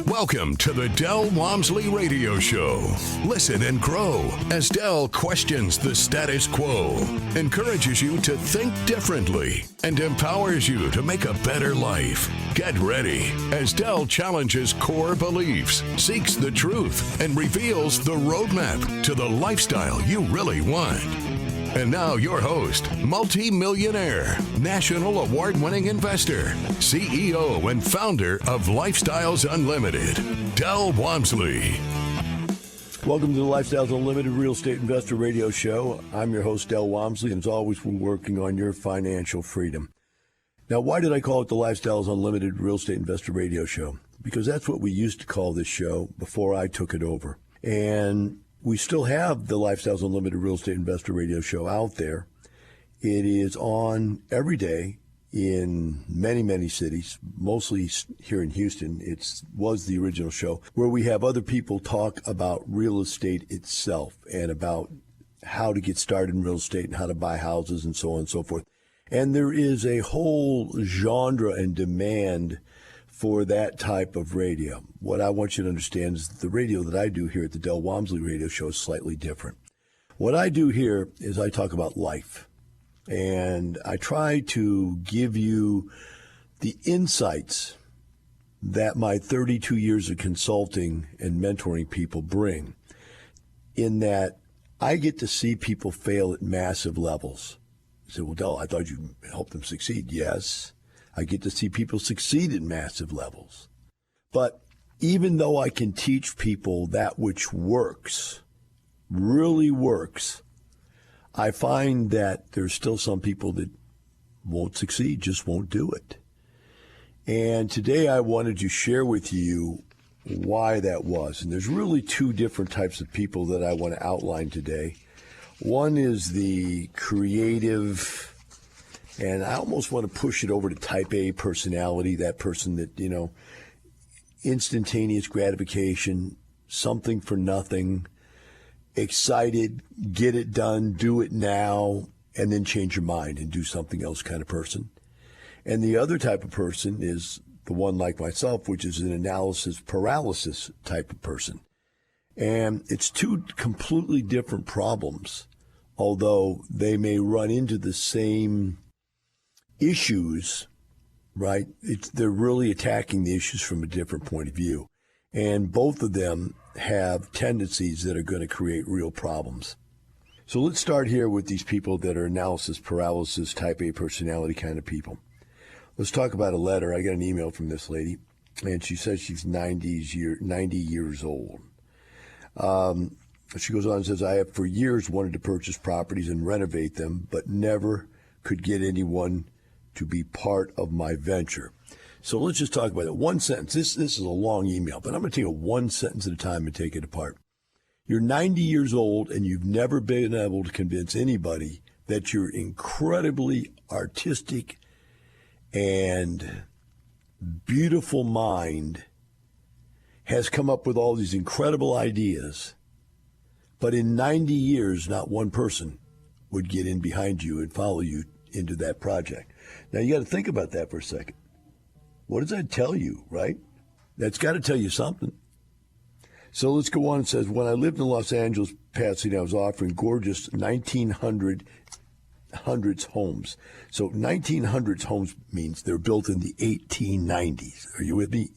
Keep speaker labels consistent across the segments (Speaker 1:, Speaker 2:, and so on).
Speaker 1: Welcome to the Del Walmsley Radio Show. Listen and grow as Del questions the status quo, encourages you to think differently, and empowers you to make a better life. Get ready as Del challenges core beliefs, seeks the truth, and reveals the roadmap to the lifestyle you really want. And now your host, multi-millionaire, national award-winning investor, CEO and founder of Lifestyles Unlimited, Del Walmsley.
Speaker 2: Welcome to the Lifestyles Unlimited Real Estate Investor Radio Show. I'm your host, Del Walmsley, and as always, we're working on your financial freedom. Now, why did I call it the Lifestyles Unlimited Real Estate Investor Radio Show? Because that's what we used to call this show before I took it over. And we still have the Lifestyles Unlimited Real Estate Investor Radio Show out there. It is on every day in many, many cities, mostly here in Houston. It was the original show where we have other people talk about real estate itself and about how to get started in real estate and how to buy houses and so on and so forth. And there is a whole genre and demand for that type of radio. What I want you to understand is that the radio that I do here at the Del Walmsley Radio Show is slightly different. What I do here is I talk about life, and I try to give you the insights that my 32 years of consulting and mentoring people bring, in that I get to see people fail at massive levels. You say, well, Del, I thought you helped them succeed. Yes. I get to see people succeed at massive levels. But even though I can teach people that which works, really works, I find that there's still some people that won't succeed, just won't do it. And today I wanted to share with you why that was. And there's really two different types of people that I want to outline today. One is the creative, and I almost want to push it over to type A personality, that person that, instantaneous gratification, something for nothing, excited, get it done, do it now, and then change your mind and do something else kind of person. And the other type of person is the one like myself, which is an analysis paralysis type of person. And it's two completely different problems, although they may run into the same issues, right? They're really attacking the issues from a different point of view. And both of them have tendencies that are going to create real problems. So let's start here with these people that are analysis paralysis, type A personality kind of people. Let's talk about a letter. I got an email from this lady, and she says she's 90 years old. She goes on and says, I have for years wanted to purchase properties and renovate them, but never could get anyone to be part of my venture. So let's just talk about it. One sentence. This is a long email, but I'm going to take it one sentence at a time and take it apart. You're 90 years old and you've never been able to convince anybody that your incredibly artistic and beautiful mind has come up with all these incredible ideas, but in 90 years, not one person would get in behind you and follow you into that project. Now, you got to think about that for a second. What does that tell you, right? That's got to tell you something. So let's go on. It says, when I lived in Los Angeles, Pasadena, I was offering gorgeous 1900s homes. So 1900s homes means they're built in the 1890s. Are you with me?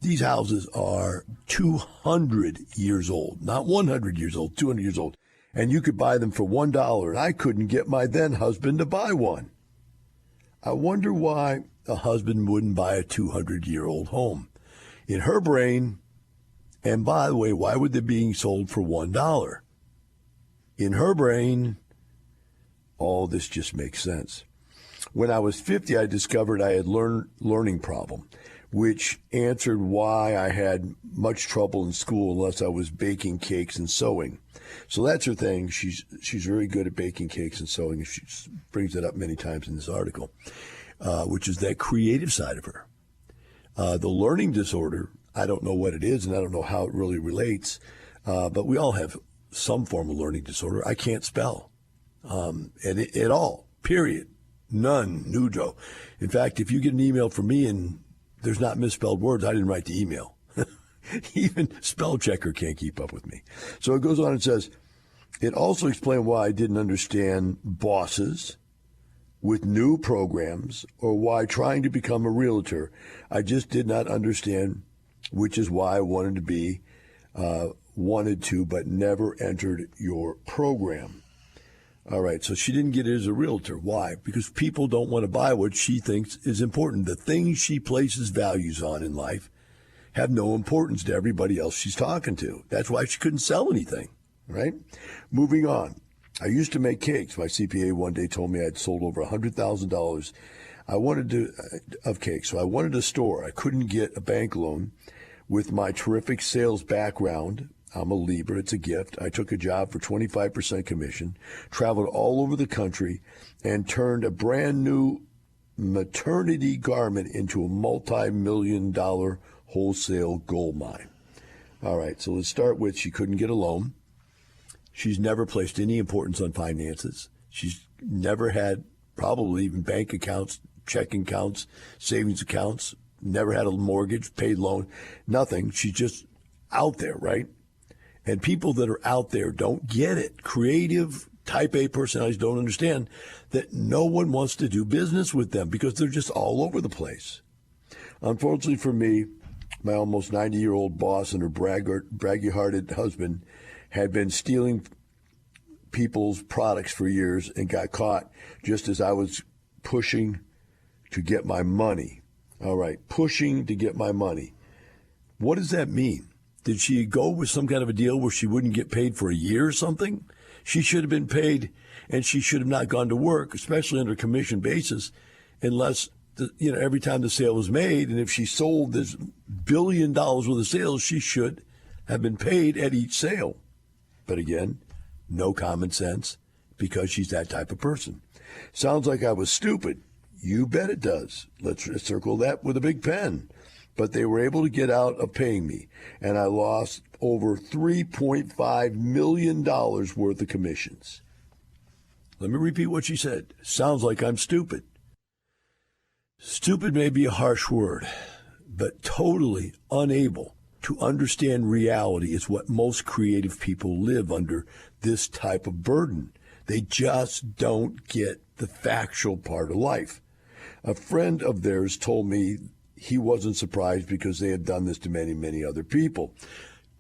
Speaker 2: These houses are 200 years old, not 100 years old, 200 years old. And you could buy them for $1, and I couldn't get my then husband to buy one. I wonder why a husband wouldn't buy a 200-year-old home. In her brain, and by the way, why would they be being sold for $1? In her brain, all this just makes sense. When I was 50, I discovered I had learning problem, which answered why I had much trouble in school unless I was baking cakes and sewing. So that's her thing. She's very good at baking cakes and sewing. She brings it up many times in this article, which is that creative side of her. The learning disorder, I don't know what it is, and I don't know how it really relates, but we all have some form of learning disorder. I can't spell at all, period. None, nudo. In fact, if you get an email from me and there's not misspelled words. I didn't write the email. Even spell checker can't keep up with me. So it goes on and says, it also explained why I didn't understand bosses with new programs or why trying to become a realtor, I just did not understand, which is why I wanted to, but never entered your program. All right, so she didn't get it as a realtor. Why? Because people don't want to buy what she thinks is important. The things she places values on in life have no importance to everybody else she's talking to. That's why she couldn't sell anything, right? Moving on. I used to make cakes. My CPA one day told me I'd sold over $100,000 of cakes. So I wanted a store. I couldn't get a bank loan. With my terrific sales background, I'm a Libra, it's a gift. I took a job for 25% commission, traveled all over the country, and turned a brand new maternity garment into a multi-million-dollar wholesale gold mine. All right, so let's start with she couldn't get a loan. She's never placed any importance on finances. She's never had probably even bank accounts, checking accounts, savings accounts, never had a mortgage, paid loan, nothing. She's just out there, right? And people that are out there don't get it. Creative type A personalities don't understand that no one wants to do business with them because they're just all over the place. Unfortunately for me, my almost 90-year-old boss and her braggy-hearted husband had been stealing people's products for years and got caught just as I was pushing to get my money. All right, pushing to get my money. What does that mean? Did she go with some kind of a deal where she wouldn't get paid for a year or something? She should have been paid, and she should have not gone to work, especially under commission basis, unless every time the sale was made, and if she sold this $1 billion worth of sales, she should have been paid at each sale. But again, no common sense because she's that type of person. Sounds like I was stupid. You bet it does. Let's circle that with a big pen. But they were able to get out of paying me, and I lost over $3.5 million worth of commissions. Let me repeat what she said. Sounds like I'm stupid. Stupid may be a harsh word, but totally unable to understand reality is what most creative people live under, this type of burden. They just don't get the factual part of life. A friend of theirs told me he wasn't surprised because they had done this to many, many other people.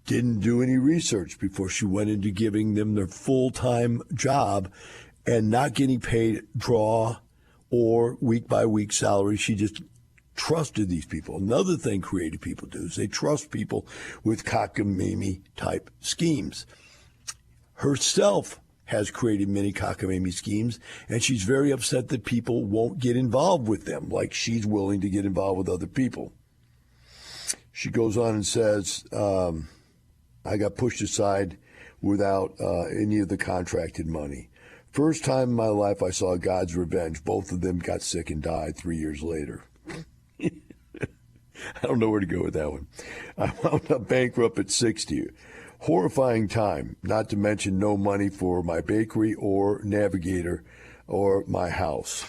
Speaker 2: Didn't do any research before she went into giving them their full-time job and not getting paid draw or week-by-week salary. She just trusted these people. Another thing creative people do is they trust people with cockamamie type schemes. Herself has created many cockamamie schemes, and she's very upset that people won't get involved with them like she's willing to get involved with other people. She goes on and says, I got pushed aside without any of the contracted money. First time in my life I saw God's revenge. Both of them got sick and died 3 years later. I don't know where to go with that one. I wound up bankrupt at 60. Horrifying time, not to mention no money for my bakery or navigator or my house.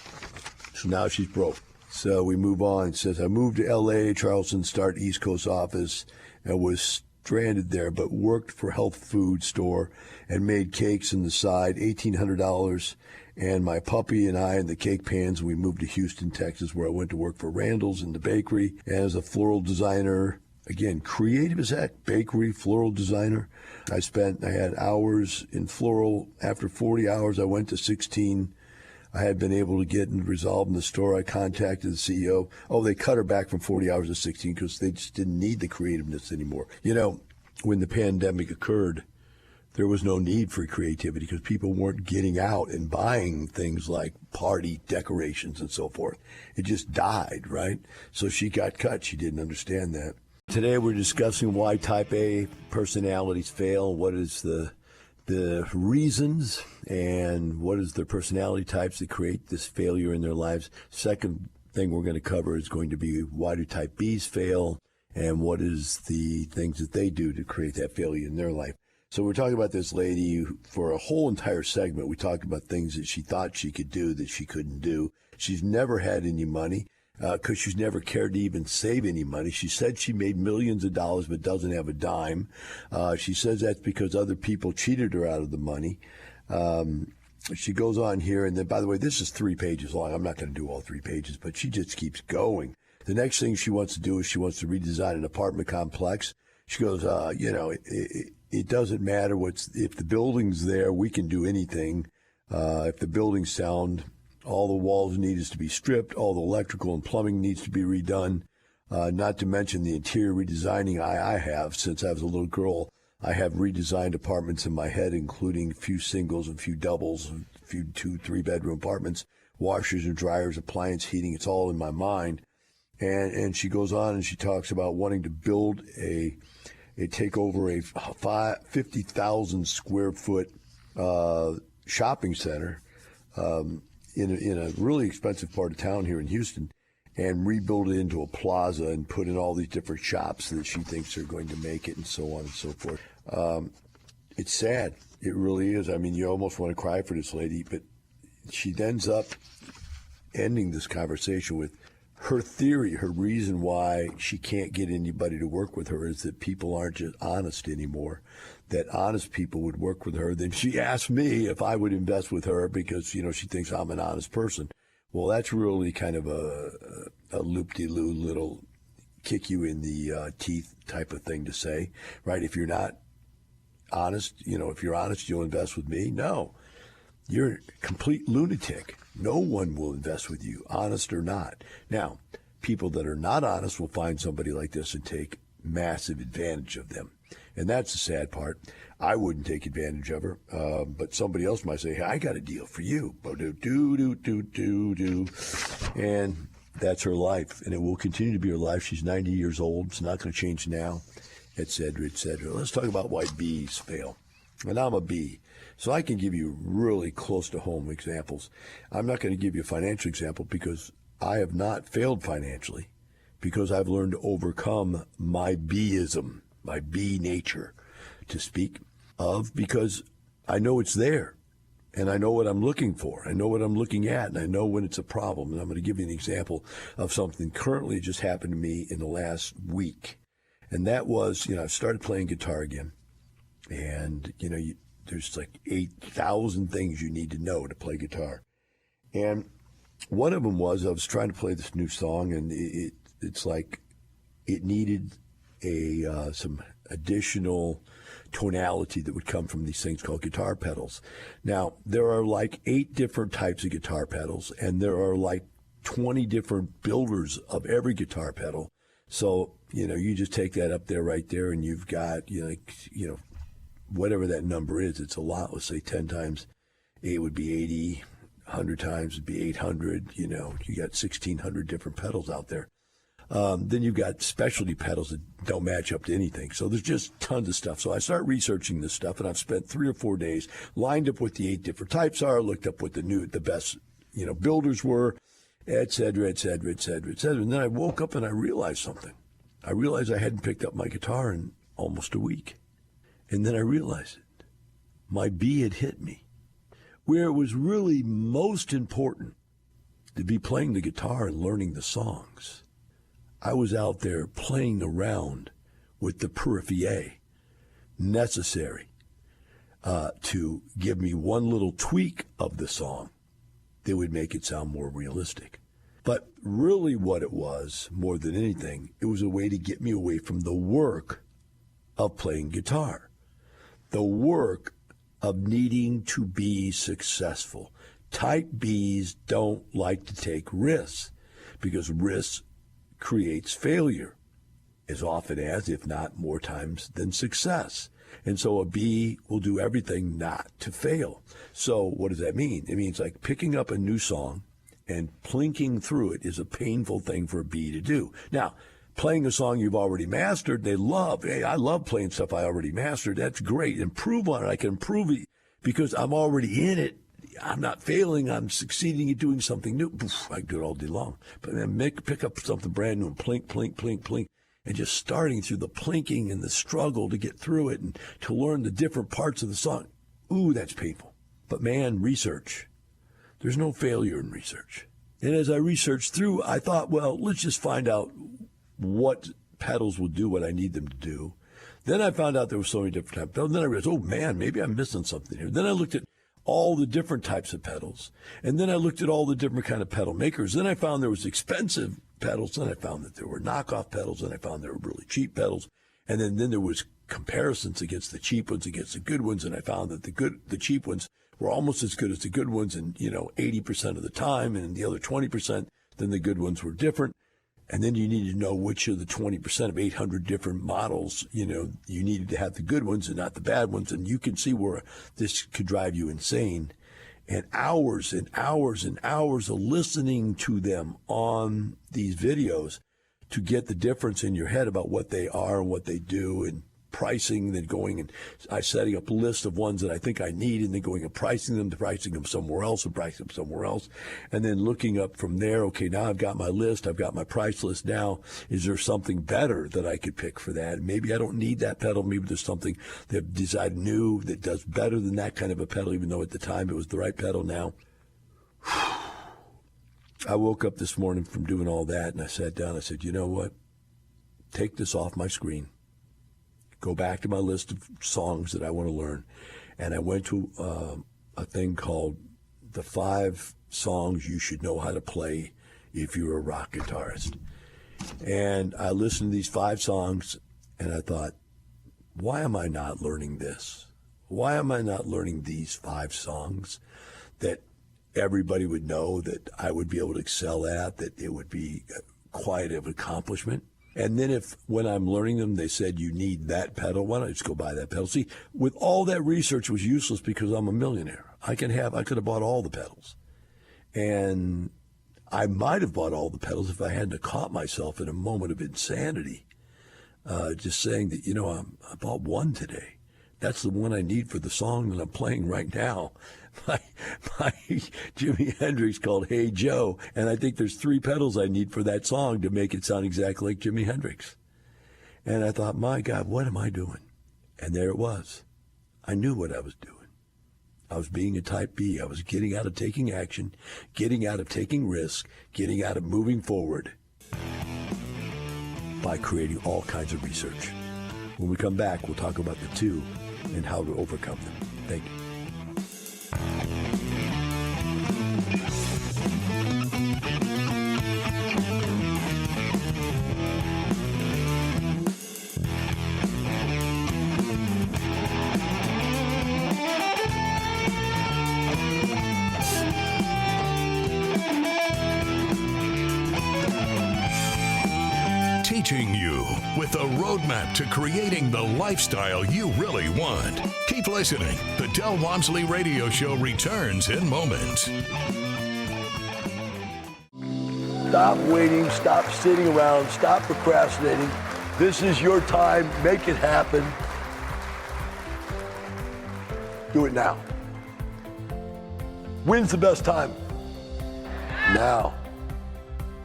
Speaker 2: So now she's broke. So we move on. It says, I moved to L.A., Charleston, start East Coast office, and was stranded there, but worked for health food store and made cakes on the side, $1,800. And my puppy and I and the cake pans, we moved to Houston, Texas, where I went to work for Randall's in the bakery as a floral designer. Again, creative as heck, bakery, floral designer. I had hours in floral. After 40 hours, I went to 16. I had been able to get resolved in the store. I contacted the CEO. Oh, they cut her back from 40 hours to 16 because they just didn't need the creativeness anymore. When the pandemic occurred, there was no need for creativity because people weren't getting out and buying things like party decorations and so forth. It just died, right? So she got cut. She didn't understand that. Today we're discussing why type A personalities fail, what is the reasons, and what is the personality types that create this failure in their lives. Second thing we're going to cover is going to be why do type Bs fail, and what is the things that they do to create that failure in their life. So we're talking about this lady for a whole entire segment. We talked about things that she thought she could do that she couldn't do. She's never had any money. because she's never cared to even save any money. She said she made millions of dollars but doesn't have a dime. She says that's because other people cheated her out of the money. She goes on here, and then, by the way, this is 3 pages long. I'm not going to do all 3 pages, but she just keeps going. The next thing she wants to do is she wants to redesign an apartment complex. She goes, it doesn't matter if the building's there, we can do anything. If the building's sound, all the walls need is to be stripped. All the electrical and plumbing needs to be redone. Not to mention the interior redesigning I have since I was a little girl. I have redesigned apartments in my head, including a few singles, a few doubles, a few 2-3 bedroom apartments, washers and dryers, appliance heating. It's all in my mind. And she goes on and she talks about wanting to build take over a 50,000 square foot shopping center in a really expensive part of town here in Houston, and rebuild it into a plaza and put in all these different shops that she thinks are going to make it, and so on and so forth. It's sad. It really is. I mean, you almost want to cry for this lady, but she ends up ending this conversation with her theory, her reason why she can't get anybody to work with her is that people aren't just honest anymore, that honest people would work with her. Then she asked me if I would invest with her because, she thinks I'm an honest person. Well, that's really kind of a loop-de-loo little kick you in the teeth type of thing to say, right? If you're not honest, if you're honest, you'll invest with me. No, you're a complete lunatic. No one will invest with you, honest or not. Now, people that are not honest will find somebody like this and take massive advantage of them. And that's the sad part. I wouldn't take advantage of her, but somebody else might say, hey, I got a deal for you. And that's her life, and it will continue to be her life. She's 90 years old. It's not going to change now, et cetera, et cetera. Let's talk about why B's fail. And I'm a B, so I can give you really close to home examples. I'm not going to give you a financial example because I have not failed financially, because I've learned to overcome my B'ism, my B nature, to speak of, because I know it's there, and I know what I'm looking for. I know what I'm looking at, and I know when it's a problem. And I'm going to give you an example of something currently just happened to me in the last week. And that was, I started playing guitar again. And, there's like 8,000 things you need to know to play guitar. And one of them was I was trying to play this new song, and it's like it needed some additional tonality that would come from these things called guitar pedals. Now, there are like 8 different types of guitar pedals, and there are like 20 different builders of every guitar pedal. So, you just take that up there right there, and you've got, whatever that number is, it's a lot. Let's say 10 times 8 would be 80, 100 times would be 800. You got 1,600 different pedals out there. Then you've got specialty pedals that don't match up to anything. So there's just tons of stuff. So I start researching this stuff, and I've spent 3 or 4 days, lined up what the 8 different types are, looked up what the best, builders were, et cetera, et cetera, et cetera, et cetera. And then I woke up and I realized something. I realized I hadn't picked up my guitar in almost a week. And then I realized it. My B had hit me. Where it was really most important to be playing the guitar and learning the songs, I was out there playing around with the periphery necessary to give me one little tweak of the song that would make it sound more realistic. But really what it was, more than anything, it was a way to get me away from the work of playing guitar. The work of needing to be successful. Type Bs don't like to take risks because risks creates failure as often as, if not more times than success. And so a B will do everything not to fail. So what does that mean? It means like picking up a new song and plinking through it is a painful thing for a B to do. Now, playing a song you've already mastered, they love. Hey, I love playing stuff I already mastered. That's great. Improve on it. I can improve it because I'm already in it. I'm not failing. I'm succeeding at doing something new. Poof, I can do it all day long. But then pick up something brand new and plink, plink, plink, plink. And just starting through the plinking and the struggle to get through it and to learn the different parts of the song. Ooh, that's painful. But man, research. There's no failure in research. And as I researched through, I thought, well, let's just find out what pedals will do what I need them to do. Then I found out there were so many different types of pedals. Then I realized, oh, man, maybe I'm missing something here. Then I looked at all the different types of pedals. And then I looked at all the different kind of pedal makers. Then I found there was expensive pedals. Then I found that there were knockoff pedals. Then I found there were really cheap pedals. And then there was comparisons against the cheap ones against the good ones. And I found that the cheap ones were almost as good as the good ones in, 80% of the time. And the other 20%, then the good ones were different. And then you needed to know which of the 20% of 800 different models, you needed to have the good ones and not the bad ones. And you can see where this could drive you insane. And hours and hours and hours of listening to them on these videos to get the difference in your head about what they are and what they do, and pricing, then going and setting up a list of ones that I think I need, and then going and pricing them somewhere else, and pricing them somewhere else, and then looking up from there. Okay, now I've got my list, I've got my price list. Now, is there something better that I could pick for that? Maybe I don't need that pedal. Maybe there's something that decided new that does better than that kind of a pedal, even though at the time it was the right pedal. Now, I woke up this morning from doing all that, and I sat down. I said, you know what? Take this off my screen. Go back to my list of songs that I want to learn. And I went to a thing called the 5 songs you should know how to play if you're a rock guitarist. And I listened to these 5 songs, and I thought, why am I not learning this? Why am I not learning these 5 songs that everybody would know, that I would be able to excel at, that it would be quite an accomplishment? And then if, when I'm learning them, they said, you need that pedal, why don't I just go buy that pedal? See, with all that research was useless because I'm a millionaire. I could have bought all the pedals. And I might have bought all the pedals if I hadn't caught myself in a moment of insanity. Just saying that, I bought one today. That's the one I need for the song that I'm playing right now. My Jimi Hendrix called Hey Joe, and I think there's 3 pedals I need for that song to make it sound exactly like Jimi Hendrix. And I thought, my God, what am I doing? And there it was. I knew what I was doing. I was being a type B. I was getting out of taking action, getting out of taking risk, getting out of moving forward by creating all kinds of research. When we come back, we'll talk about the 2 and how to overcome them. Thank you.
Speaker 1: Teaching you with a roadmap to creating the lifestyle you really want. Keep listening. The Del Walmsley Radio Show returns in moments.
Speaker 2: Stop waiting. Stop sitting around. Stop procrastinating. This is your time. Make it happen. Do it now. When's the best time? Now.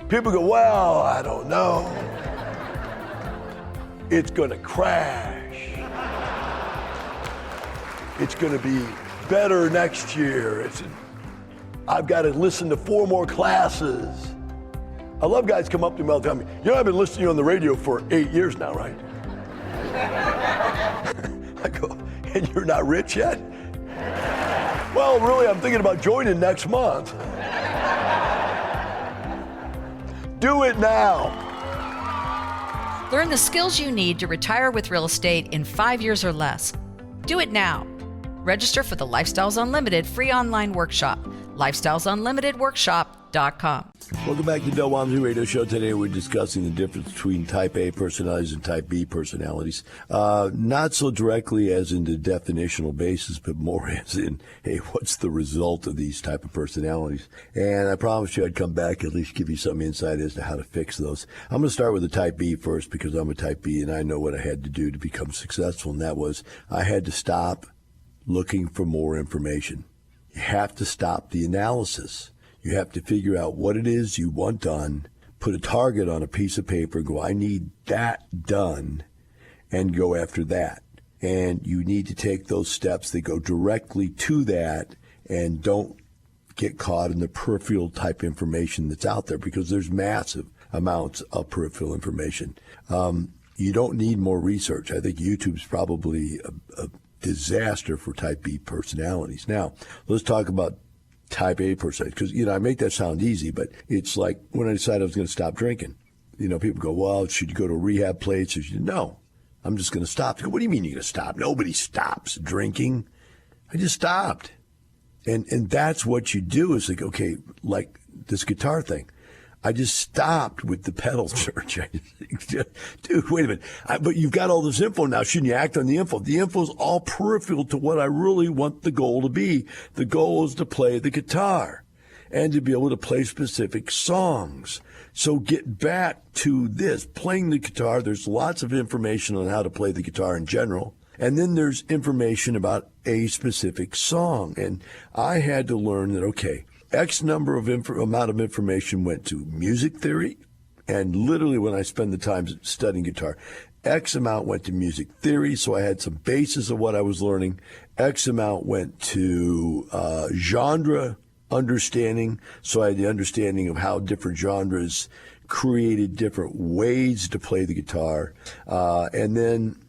Speaker 2: People go, well, I don't know. It's going to crash. It's going to be better next year. I've got to listen to 4 more classes. I love guys come up to me all the time. I've been listening to you on the radio for 8 years now, right? I go, and you're not rich yet? Well, really, I'm thinking about joining next month. Do it now.
Speaker 3: Learn the skills you need to retire with real estate in 5 years or less. Do it now. Register for the Lifestyles Unlimited free online workshop. LifestylesUnlimitedWorkshop.com.
Speaker 2: Welcome back to the Del Walmsley Radio Show. Today we're discussing the difference between Type A personalities and Type B personalities. Not so directly as in the definitional basis, but more as in, hey, what's the result of these type of personalities? And I promised you I'd come back, at least give you some insight as to how to fix those. I'm going to start with the Type B first because I'm a Type B and I know what I had to do to become successful, and that was I had to stop looking for more information. You have to stop the analysis. You have to figure out what it is you want done, put a target on a piece of paper, go, I need that done, and go after that. And you need to take those steps that go directly to that and don't get caught in the peripheral type information that's out there, because there's massive amounts of peripheral information. You don't need more research. I think YouTube's probably a disaster for type B personalities. Now, let's talk about type A personalities, because, I make that sound easy, but it's like when I decided I was going to stop drinking. People go, well, should you go to a rehab place? No, I'm just going to stop. Go, what do you mean you're going to stop? Nobody stops drinking. I just stopped. And that's what you do is like, okay, like this guitar thing. I just stopped with the pedal search. Dude, wait a minute. But you've got all this info now. Shouldn't you act on the info? The info is all peripheral to what I really want the goal to be. The goal is to play the guitar and to be able to play specific songs. So get back to this. Playing the guitar, there's lots of information on how to play the guitar in general. And then there's information about a specific song. And I had to learn that, okay, X number of amount of information went to music theory, and literally when I spend the time studying guitar, X amount went to music theory, so I had some basis of what I was learning. X amount went to genre understanding, so I had the understanding of how different genres created different ways to play the guitar. And then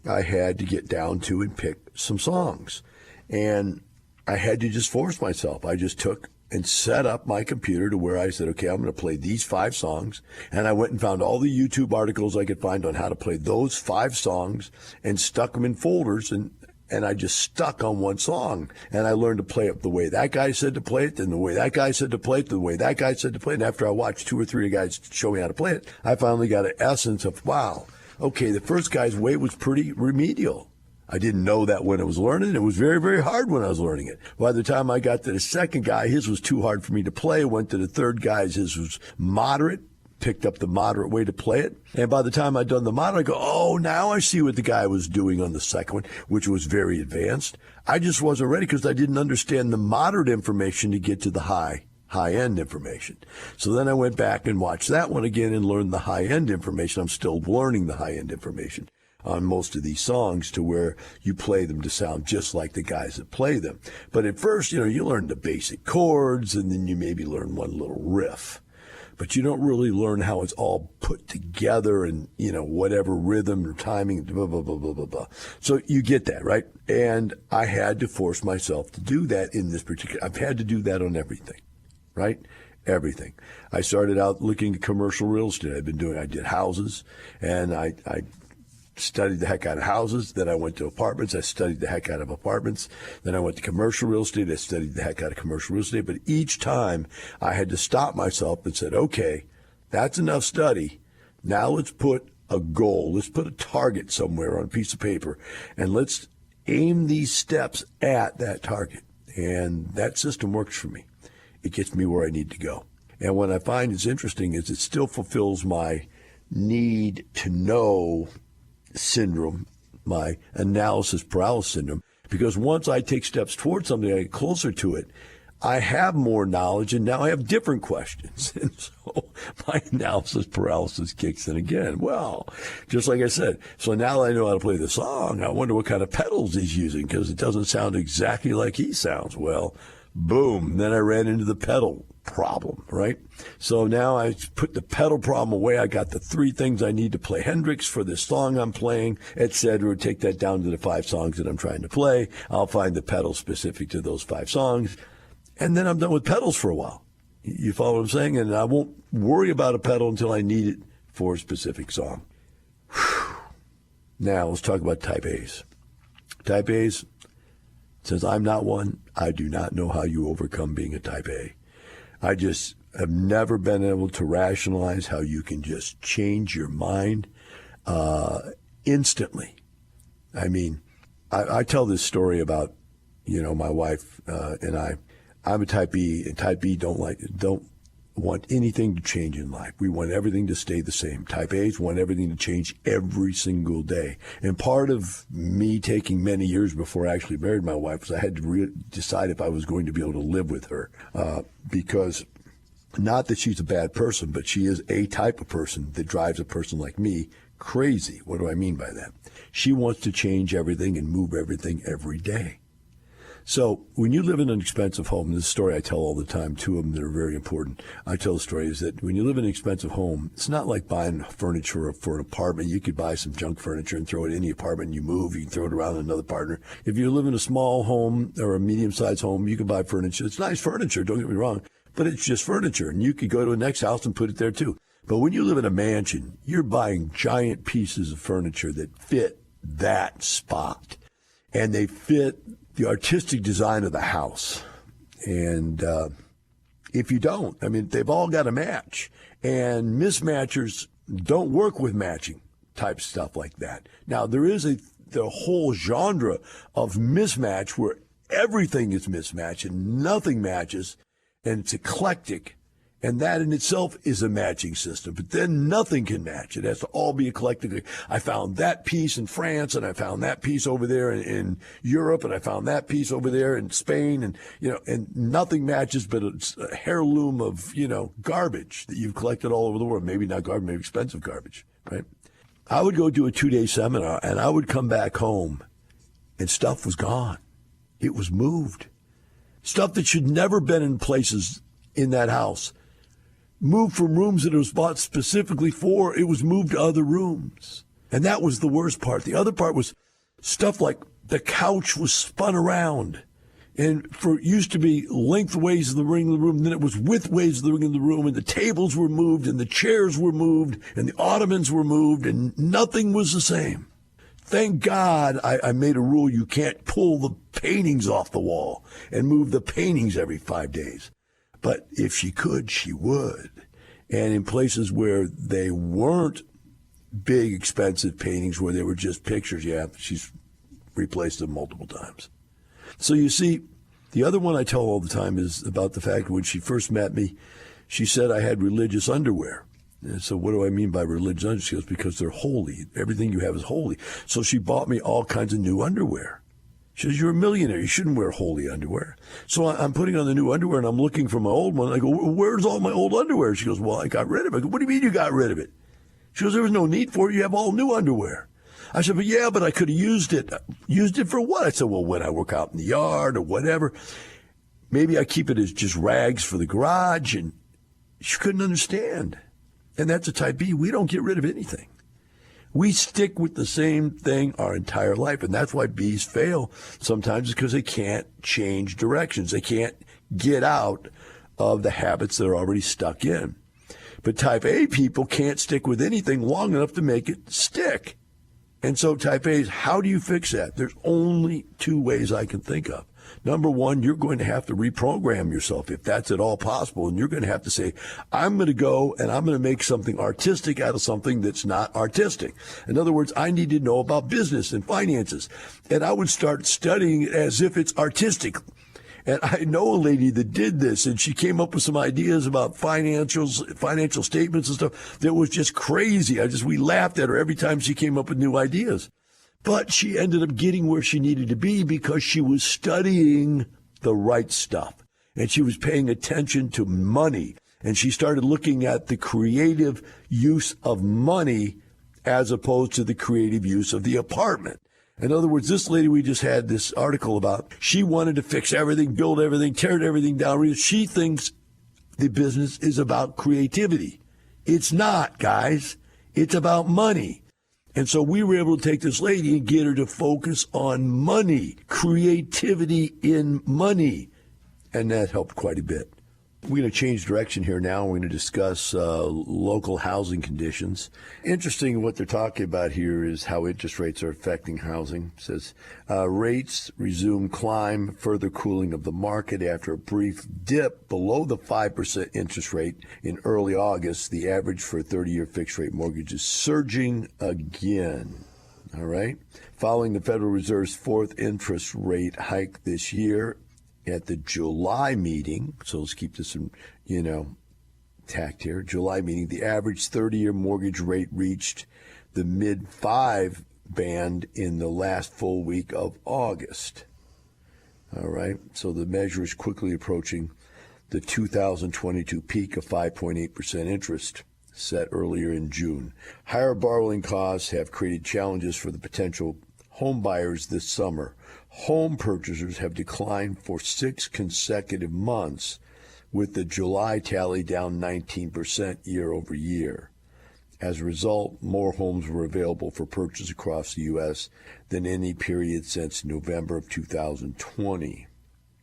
Speaker 2: I had to get down to and pick some songs. And I had to just force myself. I just took and set up my computer to where I said, okay, I'm going to play these 5 songs. And I went and found all the YouTube articles I could find on how to play those 5 songs and stuck them in folders. And I just stuck on one song. And I learned to play it the way that guy said to play it, then the way that guy said to play it, the way that guy said to play it. And after I watched 2 or 3 guys show me how to play it, I finally got an essence of, wow, okay, the first guy's way was pretty remedial. I didn't know that when I was learning. It was very, very hard when I was learning it. By the time I got to the second guy, his was too hard for me to play. Went to the third guy's, his was moderate. Picked up the moderate way to play it. And by the time I'd done the moderate, I go, oh, now I see what the guy was doing on the second one, which was very advanced. I just wasn't ready because I didn't understand the moderate information to get to the high-end information. So then I went back and watched that one again and learned the high-end information. I'm still learning the high-end information on most of these songs to where you play them to sound just like the guys that play them. But at first, you learn the basic chords, and then you maybe learn one little riff. But you don't really learn how it's all put together and, whatever rhythm or timing, blah, blah, blah, blah, blah, blah. So you get that, right? And I had to force myself to do that in this particular, I've had to do that on everything, right? Everything. I started out looking at commercial real estate. I did houses, and I studied the heck out of houses. Then I went to apartments. I studied the heck out of apartments. Then I went to commercial real estate. I studied the heck out of commercial real estate. But each time I had to stop myself and said, okay, that's enough study. Now let's put a goal. Let's put a target somewhere on a piece of paper, and let's aim these steps at that target. And that system works for me. It gets me where I need to go. And what I find is interesting is it still fulfills my need to know syndrome, my analysis paralysis syndrome, because once I take steps towards something, I get closer to it, I have more knowledge, and now I have different questions. And so my analysis paralysis kicks in again. Well, just like I said, so now that I know how to play the song, I wonder what kind of pedals he's using, because it doesn't sound exactly like he sounds. Well, boom, then I ran into the pedal problem, right? So now I put the pedal problem away. I got the 3 things I need to play Hendrix for this song I'm playing, etc. Take that down to the 5 songs that I'm trying to play. I'll find the pedal specific to those 5 songs, and then I'm done with pedals for a while. You follow what I'm saying? And I won't worry about a pedal until I need it for a specific song. Whew. Now let's talk about type A's. Type A's, since I'm not one, I do not know how you overcome being a type A. I just have never been able to rationalize how you can just change your mind instantly. I mean, I tell this story about, my wife and I. I'm a type B, and type B don't want anything to change in life. We want everything to stay the same. Type A's want everything to change every single day. And part of me taking many years before I actually married my wife was I had to decide if I was going to be able to live with her. Because not that she's a bad person, but she is a type of person that drives a person like me crazy. What do I mean by that? She wants to change everything and move everything every day. So when you live in an expensive home, this story I tell all the time, two of them that are very important. I tell the story is that when you live in an expensive home, it's not like buying furniture for an apartment. You could buy some junk furniture and throw it in the apartment and you move. You can throw it around another partner. If you live in a small home or a medium-sized home, you can buy furniture. It's nice furniture, don't get me wrong, but it's just furniture. And you could go to the next house and put it there too. But when you live in a mansion, you're buying giant pieces of furniture that fit that spot. And they fit the artistic design of the house. And if you don't, I mean, they've all got to match. And mismatchers don't work with matching type stuff like that. Now, there is the whole genre of mismatch where everything is mismatched and nothing matches, and it's eclectic. And that in itself is a matching system. But then nothing can match. It has to all be eclectic. I found that piece in France, and I found that piece over there in Europe, and I found that piece over there in Spain, and and nothing matches, but it's a heirloom of garbage that you've collected all over the world. Maybe not garbage, maybe expensive garbage, right? I would go do a 2-day seminar, and I would come back home, and stuff was gone. It was moved. Stuff that should never been in places in that house. Moved from rooms that it was bought specifically for, it was moved to other rooms. And that was the worst part. The other part was stuff like the couch was spun around. And used to be lengthways of the ring of the room, and then it was widthways of the ring of the room, and the tables were moved, and the chairs were moved, and the ottomans were moved, and nothing was the same. Thank God I made a rule you can't pull the paintings off the wall and move the paintings every 5 days. But if she could, she would. And in places where they weren't big, expensive paintings, where they were just pictures, she's replaced them multiple times. So you see, the other one I tell all the time is about the fact when she first met me, she said I had religious underwear. And so what do I mean by religious underwear? She goes, because they're holy. Everything you have is holy. So she bought me all kinds of new underwear. She says, you're a millionaire. You shouldn't wear holy underwear. So I'm putting on the new underwear, and I'm looking for my old one. I go, where's all my old underwear? She goes, well, I got rid of it. I go, what do you mean you got rid of it? She goes, there was no need for it. You have all new underwear. I said, but I could have used it. Used it for what? I said, well, when I work out in the yard or whatever. Maybe I keep it as just rags for the garage. And she couldn't understand. And that's a type B. We don't get rid of anything. We stick with the same thing our entire life, and that's why Bs fail sometimes, because they can't change directions. They can't get out of the habits that are already stuck in. But type A people can't stick with anything long enough to make it stick. And so type A's, how do you fix that? There's only two ways I can think of. Number one, you're going to have to reprogram yourself if that's at all possible. And you're going to have to say, I'm going to go and I'm going to make something artistic out of something that's not artistic. In other words, I need to know about business and finances. And I would start studying it as if it's artistic. And I know a lady that did this, and she came up with some ideas about financial statements and stuff that was just crazy. We laughed at her every time she came up with new ideas. But she ended up getting where she needed to be because she was studying the right stuff. And she was paying attention to money. And she started looking at the creative use of money as opposed to the creative use of the apartment. In other words, this lady we just had this article about, she wanted to fix everything, build everything, tear everything down. She thinks the business is about creativity. It's not, guys. It's about money. And so we were able to take this lady and get her to focus on money, creativity in money. And that helped quite a bit. We're going to change direction here now. We're going to discuss local housing conditions. Interesting, what they're talking about here is how interest rates are affecting housing. It says rates resume climb, further cooling of the market after a brief dip below the 5% interest rate in early August. The average for a 30-year fixed-rate mortgage is surging again. All right. Following the Federal Reserve's fourth interest rate hike this year, at the July meeting, so let's keep this in, tact here, July meeting, the average 30-year mortgage rate reached the mid-5 band in the last full week of August. All right, so the measure is quickly approaching the 2022 peak of 5.8% interest set earlier in June. Higher borrowing costs have created challenges for the potential home buyers this summer. Home purchasers have declined for 6 consecutive months, with the July tally down 19% year over year. As a result, more homes were available for purchase across the U.S. than any period since November of 2020.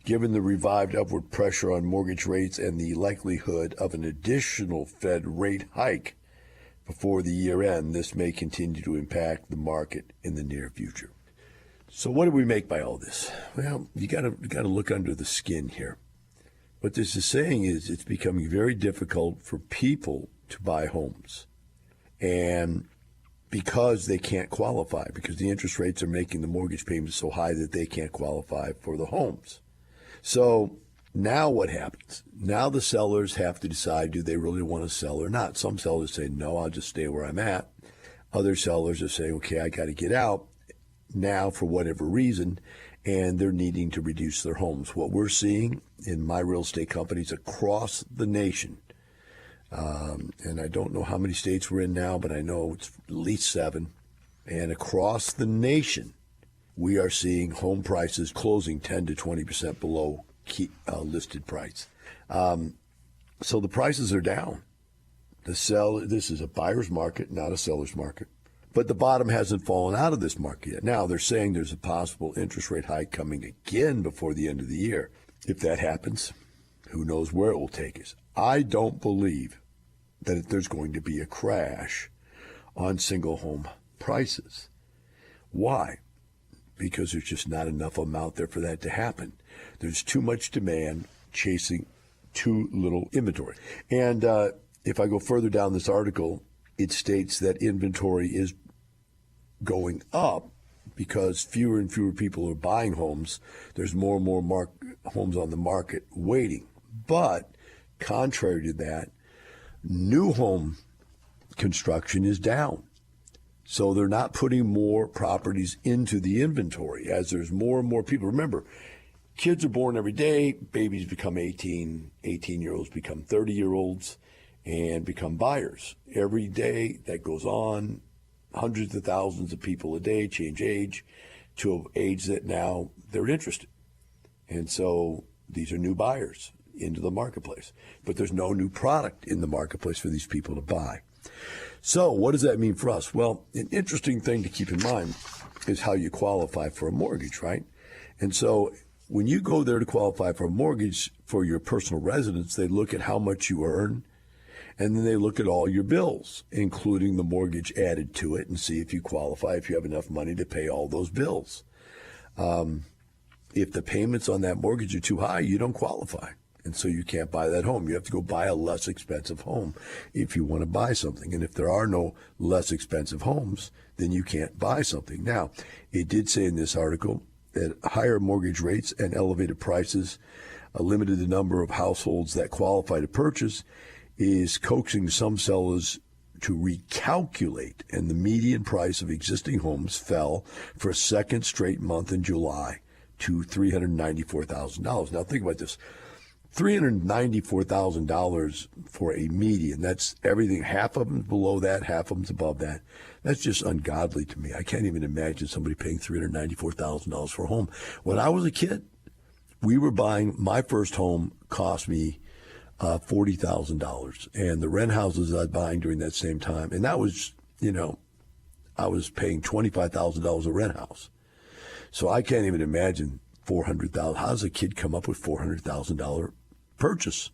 Speaker 2: Given the revived upward pressure on mortgage rates and the likelihood of an additional Fed rate hike before the year end, this may continue to impact the market in the near future. So what do we make by all this? Well, you got to look under the skin here. What this is saying is it's becoming very difficult for people to buy homes. And because they can't qualify, because the interest rates are making the mortgage payments so high that they can't qualify for the homes. So now what happens? Now the sellers have to decide, do they really want to sell or not? Some sellers say, no, I'll just stay where I'm at. Other sellers are saying, okay, I got to get out now for whatever reason, and they're needing to reduce their homes. What we're seeing in my real estate companies across the nation, and I don't know how many states we're in now, but I know it's at least 7. And across the nation, we are seeing home prices closing 10 to 20% below listed price. So the prices are down. This is a buyer's market, not a seller's market. But the bottom hasn't fallen out of this market yet. Now they're saying there's a possible interest rate hike coming again before the end of the year. If that happens, who knows where it will take us. I don't believe that there's going to be a crash on single home prices. Why? Because there's just not enough of them out there for that to happen. There's too much demand chasing too little inventory. And if I go further down this article, it states that inventory is going up because fewer and fewer people are buying homes. There's more and more homes on the market waiting. But contrary to that, new home construction is down. So they're not putting more properties into the inventory as there's more and more people. Remember, kids are born every day. Babies become 18-year-olds become 30-year-olds and become buyers. Every day that goes on, hundreds of thousands of people a day change age to an age that now they're interested. And so these are new buyers into the marketplace. But there's no new product in the marketplace for these people to buy. So what does that mean for us? Well, an interesting thing to keep in mind is how you qualify for a mortgage, right? And so when you go there to qualify for a mortgage for your personal residence, they look at how much you earn, and then they look at all your bills, including the mortgage added to it, and see if you qualify, if you have enough money to pay all those bills. If the payments on that mortgage are too high, you don't qualify. And so you can't buy that home. You have to go buy a less expensive home if you want to buy something. And if there are no less expensive homes, then you can't buy something. Now, it did say in this article that higher mortgage rates and elevated prices limited the number of households that qualify to purchase, is coaxing some sellers to recalculate. And the median price of existing homes fell for a second straight month in July to $394,000. Now, think about this. $394,000 for a median. That's everything. Half of them's below that, half of them's above that. That's just ungodly to me. I can't even imagine somebody paying $394,000 for a home. When I was a kid, we were buying, my first home cost me $40,000. And the rent houses I was buying during that same time, and that was, I was paying $25,000 a rent house. So I can't even imagine $400,000. How does a kid come up with $400,000 purchase?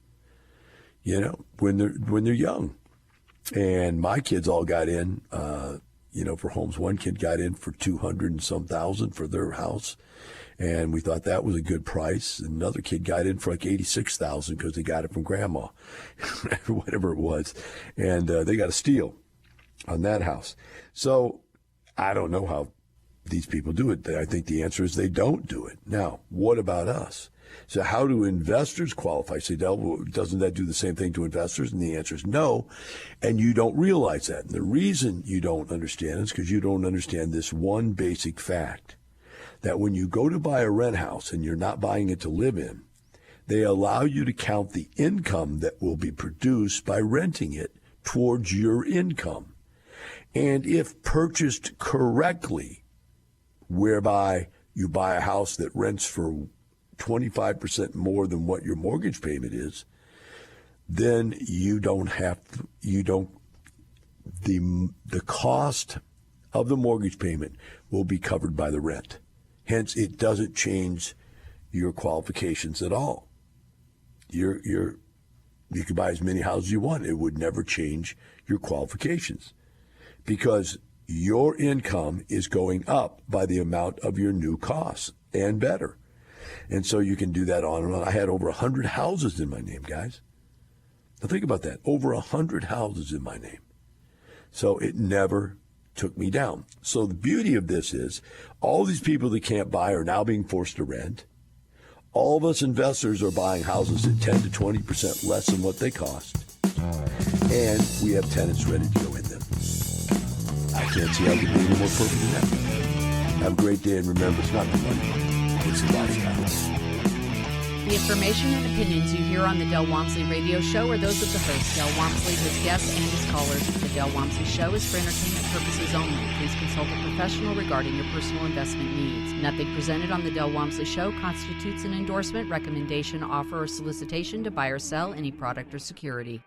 Speaker 2: When they're young. And my kids all got in, for homes. One kid got in for $200 and some thousand for their house, and we thought that was a good price. Another kid got in for like $86,000 because they got it from grandma, whatever it was, and they got a steal on that house. So I don't know how these people do it. I think the answer is they don't do it. Now, what about us? So how do investors qualify? Say, doesn't that do the same thing to investors? And the answer is no. And you don't realize that. And the reason you don't understand is because you don't understand this one basic fact, that when you go to buy a rent house and you're not buying it to live in, they allow you to count the income that will be produced by renting it towards your income. And if purchased correctly, whereby you buy a house that rents for 25% more than what your mortgage payment is, then the cost of the mortgage payment will be covered by the rent. Hence, it doesn't change your qualifications at all. You could buy as many houses as you want. It would never change your qualifications because your income is going up by the amount of your new costs and better. And so you can do that on and on. I had over 100 houses in my name, guys. Now think about that. Over 100 houses in my name. So it never took me down. So the beauty of this is all these people that can't buy are now being forced to rent. All of us investors are buying houses at 10 to 20% less than what they cost. And we have tenants ready to go in them. I can't see how it could be any more perfect than that. Have a great day, and remember, it's not the money, it's the lifestyle.
Speaker 4: The information and opinions you hear on the Del Walmsley radio show are those of the host, Del Walmsley, his guests, and his callers. The Del Walmsley show is for entertainment purposes only. Please consult a professional regarding your personal investment needs. Nothing presented on the Del Walmsley show constitutes an endorsement, recommendation, offer, or solicitation to buy or sell any product or security.